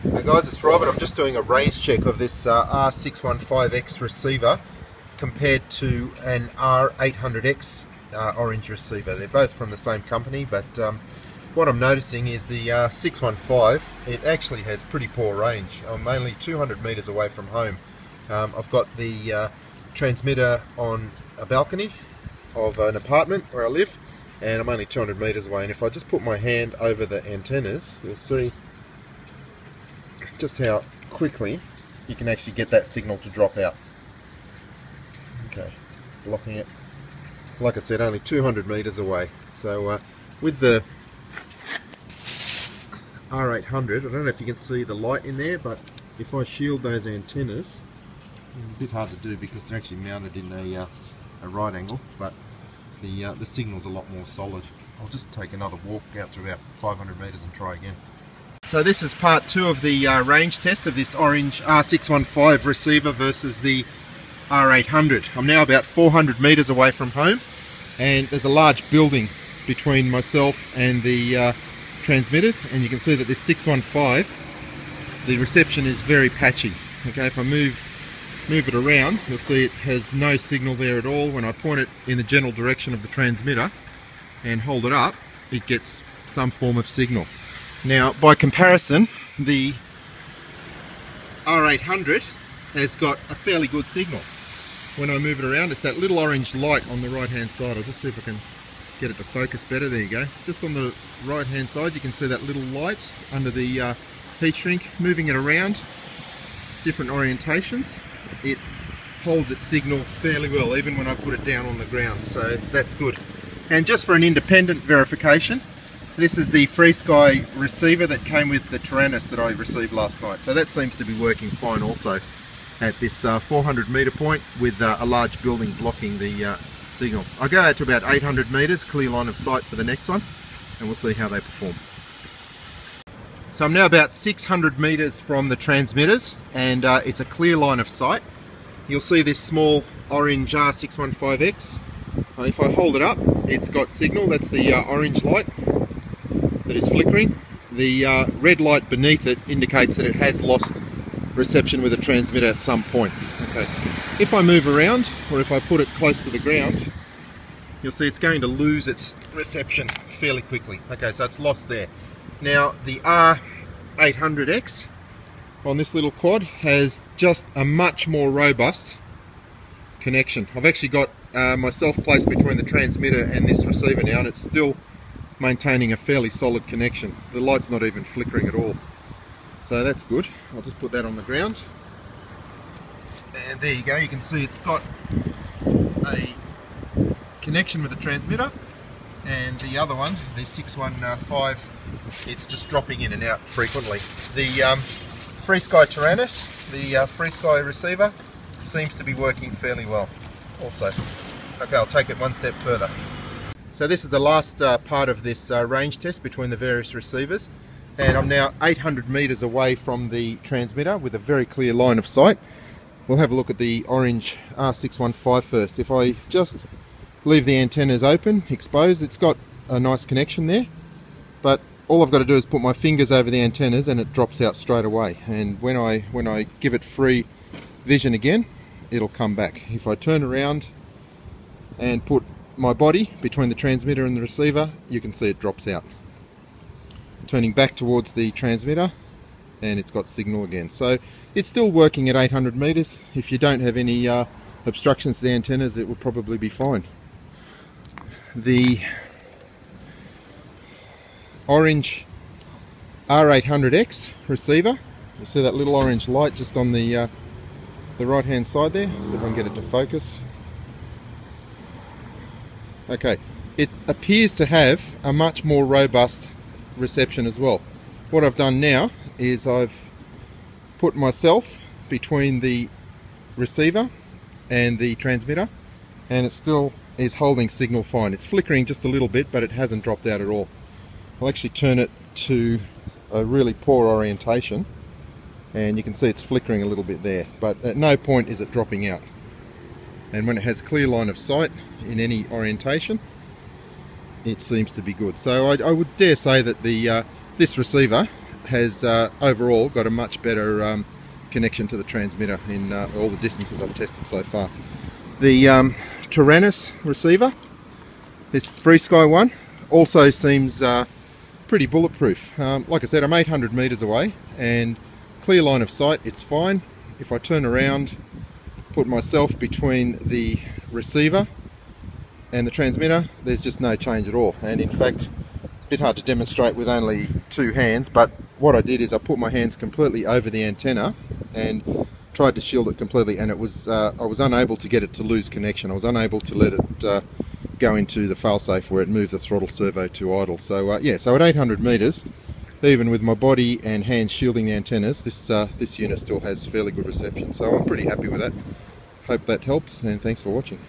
Hey guys, it's Robert. I'm just doing a range check of this R615X receiver compared to an R800X orange receiver. They're both from the same company, but what I'm noticing is the 615, it actually has pretty poor range. I'm only 200 meters away from home. I've got the transmitter on a balcony of an apartment where I live, and I'm only 200 meters away, and if I just put my hand over the antennas, you'll see just how quickly you can actually get that signal to drop out. Okay, blocking it. Like I said, only 200 meters away. So with the R800, I don't know if you can see the light in there, but if I shield those antennas, it's a bit hard to do because they're actually mounted in a right angle, but the signal's a lot more solid. I'll just take another walk out to about 500 meters and try again. So this is part 2 of the range test of this orange R615 receiver versus the R800. I'm now about 400 meters away from home, and there's a large building between myself and the transmitters, and you can see that this 615, the reception is very patchy. Okay, if I move it around, you'll see it has no signal there at all. When I point it in the general direction of the transmitter and hold it up, it gets some form of signal. Now, by comparison, the R800 has got a fairly good signal. When I move it around, it's that little orange light on the right hand side. I'll just see if I can get it to focus better. There you go. Just on the right hand side, you can see that little light under the heat shrink. Moving it around, different orientations, it holds its signal fairly well, even when I put it down on the ground, so that's good. And just for an independent verification, this is the FrSky receiver that came with the Tyrannus that I received last night. So that seems to be working fine also at this 400 meter point with a large building blocking the signal. I'll go out to about 800 meters, clear line of sight for the next one, and we'll see how they perform. So I'm now about 600 meters from the transmitters, and it's a clear line of sight. You'll see this small orange R615X. If I hold it up, it's got signal. That's the orange light that is flickering. The red light beneath it indicates that it has lost reception with a transmitter at some point. Okay. If I move around, or if I put it close to the ground, you'll see it's going to lose its reception fairly quickly. Okay, so it's lost there. Now the R800X on this little quad has just a much more robust connection. I've actually got myself placed between the transmitter and this receiver now, and it's still maintaining a fairly solid connection. The light's not even flickering at all, so that's good. I'll just put that on the ground, and there you go. You can see it's got a connection with the transmitter, and the other one, the 615, it's just dropping in and out frequently. The FrSky Tyrannus, the FrSky receiver, seems to be working fairly well also. Okay, I'll take it one step further. So this is the last part of this range test between the various receivers, and I'm now 800 meters away from the transmitter with a very clear line of sight. We'll have a look at the orange R615 first. If I just leave the antennas open, exposed, it's got a nice connection there, but all I've got to do is put my fingers over the antennas and it drops out straight away, and when I give it free vision again, it'll come back. If I turn around and put my body between the transmitter and the receiver, you can see it drops out. Turning back towards the transmitter, and it's got signal again. So it's still working at 800 meters. If you don't have any obstructions to the antennas, it will probably be fine. The orange R800X receiver, you see that little orange light just on the right hand side there. See if I can get it to focus. Okay, it appears to have a much more robust reception as well. What I've done now is I've put myself between the receiver and the transmitter, and it still is holding signal fine. It's flickering just a little bit, but it hasn't dropped out at all. I'll actually turn it to a really poor orientation, and you can see it's flickering a little bit there, but at no point is it dropping out. And when it has clear line of sight in any orientation, it seems to be good. So I would dare say that the this receiver has overall got a much better connection to the transmitter in all the distances I've tested so far. The Tyrannus receiver, this FrSky one, also seems pretty bulletproof. Like I said, I'm 800 meters away and clear line of sight, it's fine. If I turn around, put myself between the receiver and the transmitter, there's just no change at all. And in fact, a bit hard to demonstrate with only two hands, but what I did is I put my hands completely over the antenna and tried to shield it completely, and it was I was unable to get it to lose connection. I was unable to let it go into the failsafe where it moved the throttle servo to idle. So yeah, so at 800 meters, even with my body and hands shielding the antennas, this unit still has fairly good reception. So I'm pretty happy with that. Hope that helps, and thanks for watching.